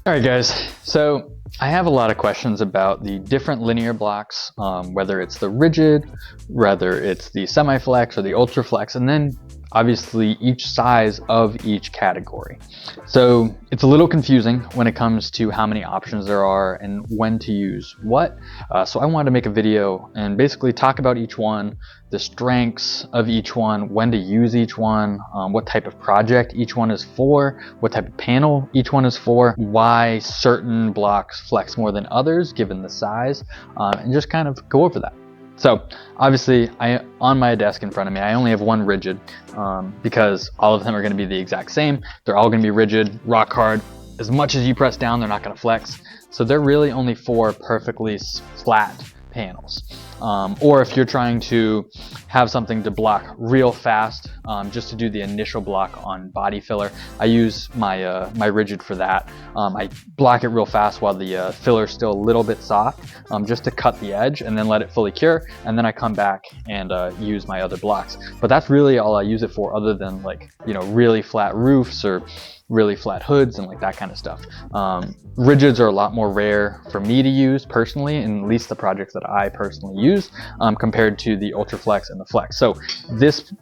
All right, guys, so I have a lot of questions about the different linear blocks, whether it's the rigid, whether it's the semi-flex or the ultra-flex, and then obviously each size of each category. So it's a little confusing when it comes to how many options there are and when to use what. So I wanted to make a video and basically talk about each one, the strengths of each one, when to use each one, what type of project each one is for, what type of panel each one is for, why certain blocks flex more than others given the size, and just kind of go over that. So obviously on my desk in front of me, I only have one rigid because all of them are going to be the exact same. They're all going to be rigid, rock hard. As much as you press down, they're not going to flex. So they're really only for perfectly flat panels. Or if you're trying to have something to block real fast, just to do the initial block on body filler, I use my my rigid for that. I block it real fast while the filler's still a little bit soft, just to cut the edge and then let it fully cure, and then I come back and use my other blocks. But that's really all I use it for, other than, like, you know, really flat roofs or really flat hoods and like that kind of stuff. Rigids are a lot more rare for me to use personally, in at least the projects that I personally use, compared to the Ultraflex and the Flex. So this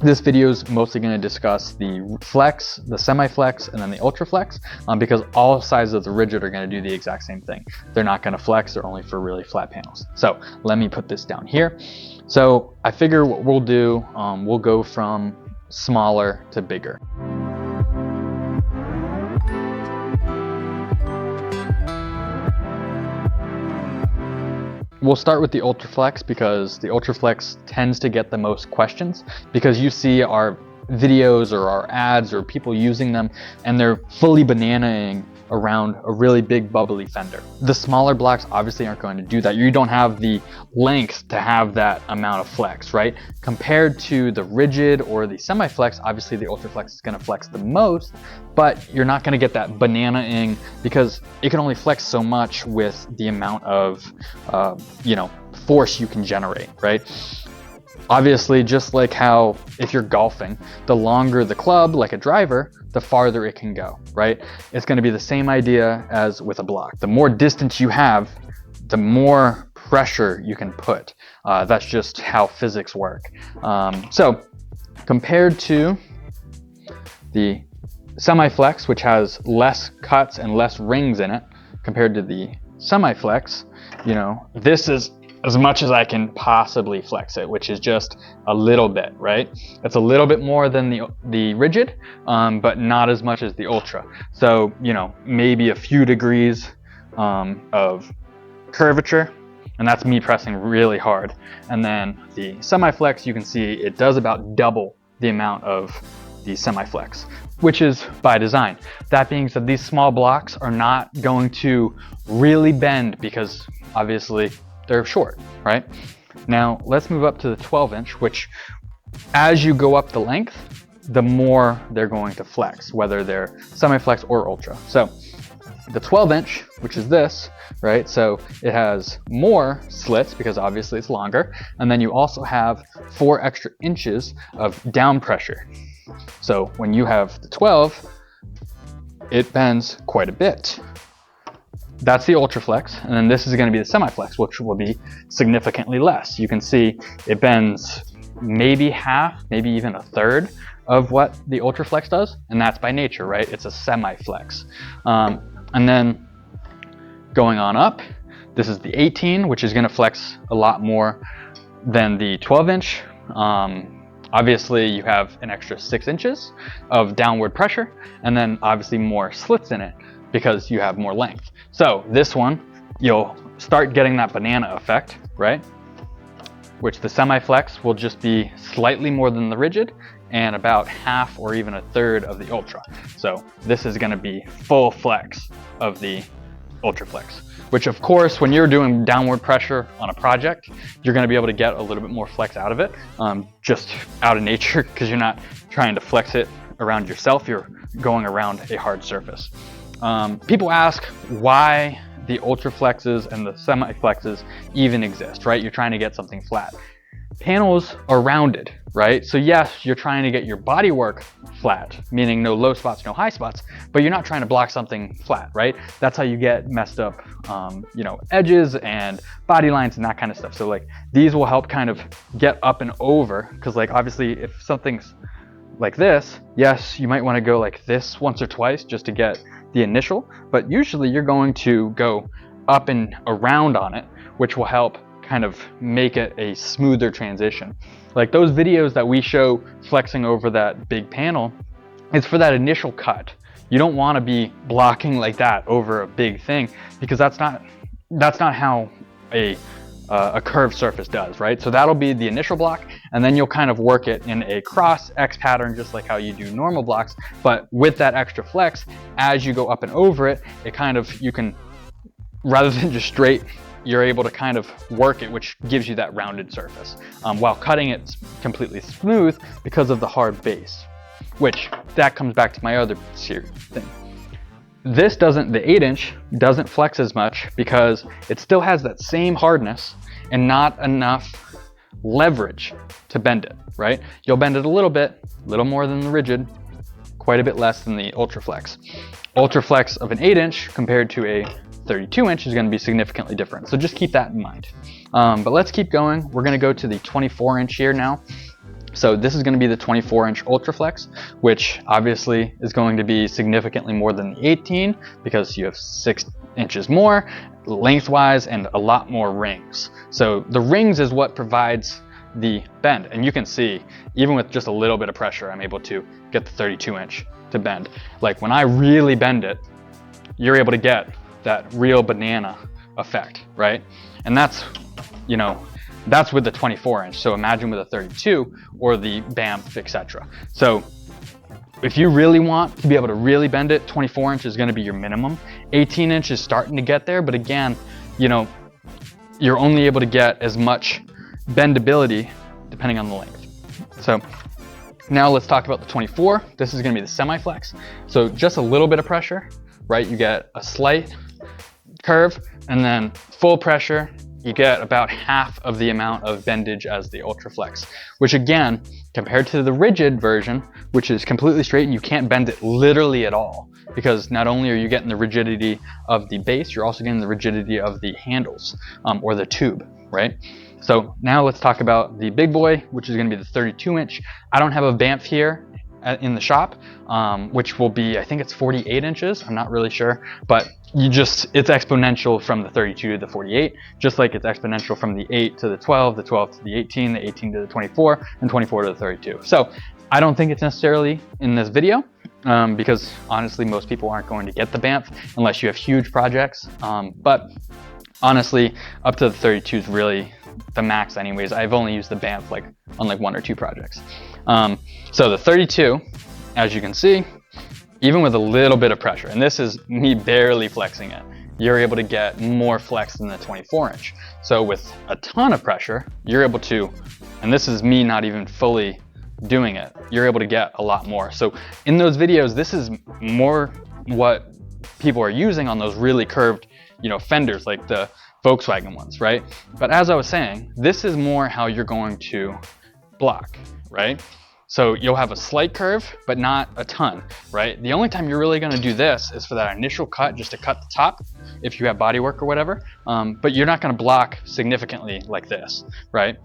video is mostly going to discuss the Flex, the Semi-Flex, and then the Ultraflex, because all sizes of the rigid are going to do the exact same thing. They're not going to flex, they're only for really flat panels. So let me put this down here. So I figure what we'll do, we'll go from smaller to bigger. We'll start with the Ultraflex because the Ultraflex tends to get the most questions, because you see our videos or our ads or people using them and they're fully bananaing around a really big bubbly fender. The smaller blocks obviously aren't going to do that. You don't have the length to have that amount of flex, right? Compared to the rigid or the semi-flex, obviously the Ultraflex is going to flex the most, but you're not going to get that bananaing because it can only flex so much with the amount of you know, force you can generate, right? Obviously, just like how if you're golfing, the longer the club, like a driver, the farther it can go, right? It's going to be the same idea as with a block. The more distance you have, the more pressure you can put. That's just how physics work. So compared to the semi-flex, which has less cuts and less rings in it, compared to the semi-flex, you know, this is as much as I can possibly flex it, which is just a little bit, right? It's a little bit more than the rigid, but not as much as the Ultra. So, you know, maybe a few degrees of curvature, and that's me pressing really hard. And then the semi-flex, you can see it does about double the amount of the semi-flex, which is by design. That being said, these small blocks are not going to really bend because obviously they're short, right? Now let's move up to the 12-inch, which as you go up the length, the more they're going to flex, whether they're semi-flex or ultra. So the 12-inch, which is this, right? So it has more slits because obviously it's longer. And then you also have 4 extra inches of down pressure. So when you have the 12, it bends quite a bit. That's the Ultraflex, and then this is going to be the Semi-Flex, which will be significantly less. You can see it bends maybe half, maybe even a third of what the Ultraflex does, and that's by nature, right? It's a Semi-Flex. And then going on up, this is the 18, which is going to flex a lot more than the 12-inch. Obviously, you have an extra 6 inches of downward pressure, and then obviously more slits in it because you have more length. So this one, you'll start getting that banana effect, right? Which the semi-flex will just be slightly more than the rigid and about half or even a third of the ultra. So this is going to be full flex of the Ultraflex, which of course, when you're doing downward pressure on a project, you're going to be able to get a little bit more flex out of it, just out of nature, because you're not trying to flex it around yourself, you're going around a hard surface. People ask why the Ultraflexes and the Semi-Flexes even exist, right? You're trying to get something flat. panels are rounded, right? So yes, you're trying to get your bodywork flat, meaning no low spots, no high spots, but you're not trying to block something flat, right? That's how you get messed up, you know, edges and body lines and that kind of stuff. So like these will help kind of get up and over, because like obviously if something's like this, yes, you might want to go like this once or twice just to get the initial, but usually you're going to go up and around on it, which will help kind of make it a smoother transition. Like those videos that we show flexing over that big panel, it's for that initial cut. You don't want to be blocking like that over a big thing, because that's not how a curved surface does, right? So that'll be the initial block, and then you'll kind of work it in a cross X pattern, just like how you do normal blocks, but with that extra flex, as you go up and over it, it kind of, you can, rather than just straight, you're able to kind of work it, which gives you that rounded surface, while cutting it completely smooth because of the hard base, which that comes back to my other thing. This doesn't, the 8-inch doesn't flex as much because it still has that same hardness and not enough leverage to bend it, right? You'll bend it a little more than the rigid, quite a bit less than the Ultraflex. Ultraflex of an 8-inch compared to a 32-inch is going to be significantly different. So just keep that in mind. But let's keep going. We're going to go to the 24-inch here now. So this is going to be the 24-inch Ultraflex, which obviously is going to be significantly more than the 18 because you have 6 inches more lengthwise and a lot more rings. So the rings is what provides the bend, and you can see even with just a little bit of pressure, I'm able to get the 32-inch to bend. Like when I really bend it, you're able to get that real banana effect, right? And that's, you know, that's with the 24-inch. So imagine with a 32 or the Banff, etc. So if you really want to be able to really bend it, 24-inch is going to be your minimum. 18-inch is starting to get there, but again, you know, you're only able to get as much bendability depending on the length. So now let's talk about the 24. This is going to be the semi-flex. So just a little bit of pressure, right? You get a slight curve, and then full pressure, you get about half of the amount of bendage as the Ultraflex, which again, compared to the rigid version, which is completely straight and you can't bend it literally at all, because not only are you getting the rigidity of the base, you're also getting the rigidity of the handles, or the tube, right? So now let's talk about the big boy, which is going to be the 32-inch. I don't have a Banff here in the shop, which will be, I think it's 48 inches. I'm not really sure, but it's exponential from the 32 to the 48, just like it's exponential from the 8 to the 12, the 12 to the 18, the 18 to the 24, and 24 to the 32. So I don't think it's necessarily in this video, because honestly, most people aren't going to get the Banff unless you have huge projects. But honestly, up to the 32 is really the max anyways. I've only used the Banff like on like 1 or 2 projects. So the 32, as you can see, even with a little bit of pressure, and this is me barely flexing it, you're able to get more flex than the 24-inch. So with a ton of pressure, you're able to, and this is me not even fully doing it, you're able to get a lot more. So in those videos, this is more what people are using on those really curved, you know, fenders like the Volkswagen ones, right? But as I was saying, this is more how you're going to block, right? So you'll have a slight curve, but not a ton, right? The only time you're really gonna do this is for that initial cut, just to cut the top, if you have bodywork or whatever, but you're not gonna block significantly like this, right?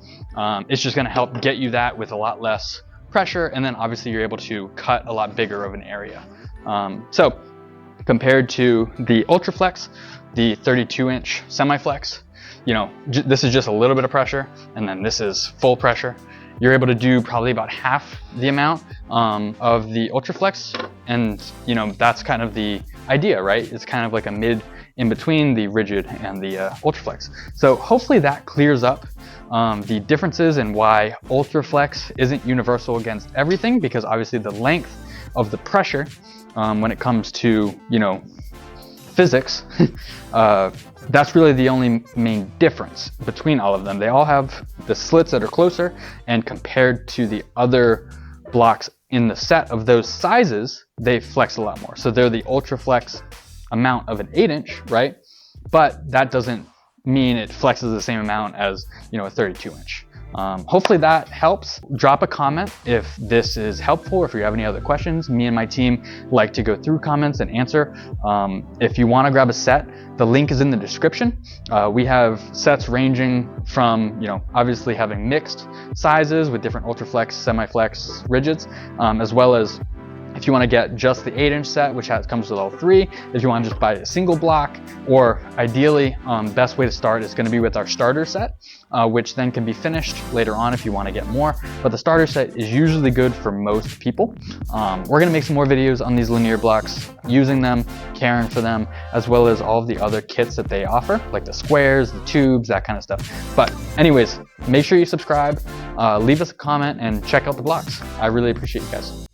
It's just gonna help get you that with a lot less pressure, and then obviously you're able to cut a lot bigger of an area. So compared to the Ultraflex, the 32-inch semi-flex, you know, this is just a little bit of pressure, and then this is full pressure. You're able to do probably about half the amount of the Ultraflex, and you know, that's kind of the idea, right? It's kind of like a mid in between the rigid and the Ultraflex. So hopefully that clears up the differences and why Ultraflex isn't universal against everything, because obviously the length of the pressure when it comes to, you know, physics, that's really the only main difference between all of them. They all have the slits that are closer, and compared to the other blocks in the set of those sizes, they flex a lot more. So they're the Ultraflex amount of an 8-inch, right? But that doesn't mean it flexes the same amount as, you know, a 32-inch. Hopefully that helps. Drop a comment if this is helpful, or if you have any other questions. Me and my team like to go through comments and answer. If you want to grab a set, the link is in the description. We have sets ranging from, obviously having mixed sizes with different Ultraflex, Semiflex rigids, as well as if you want to get just the 8-inch set, which comes with all three. If you want to just buy a single block, or ideally, best way to start is going to be with our starter set, which then can be finished later on if you want to get more. But the starter set is usually good for most people. We're going to make some more videos on these linear blocks, using them, caring for them, as well as all of the other kits that they offer, like the squares, the tubes, that kind of stuff. But anyways, make sure you subscribe, leave us a comment, and check out the blocks. I really appreciate you guys.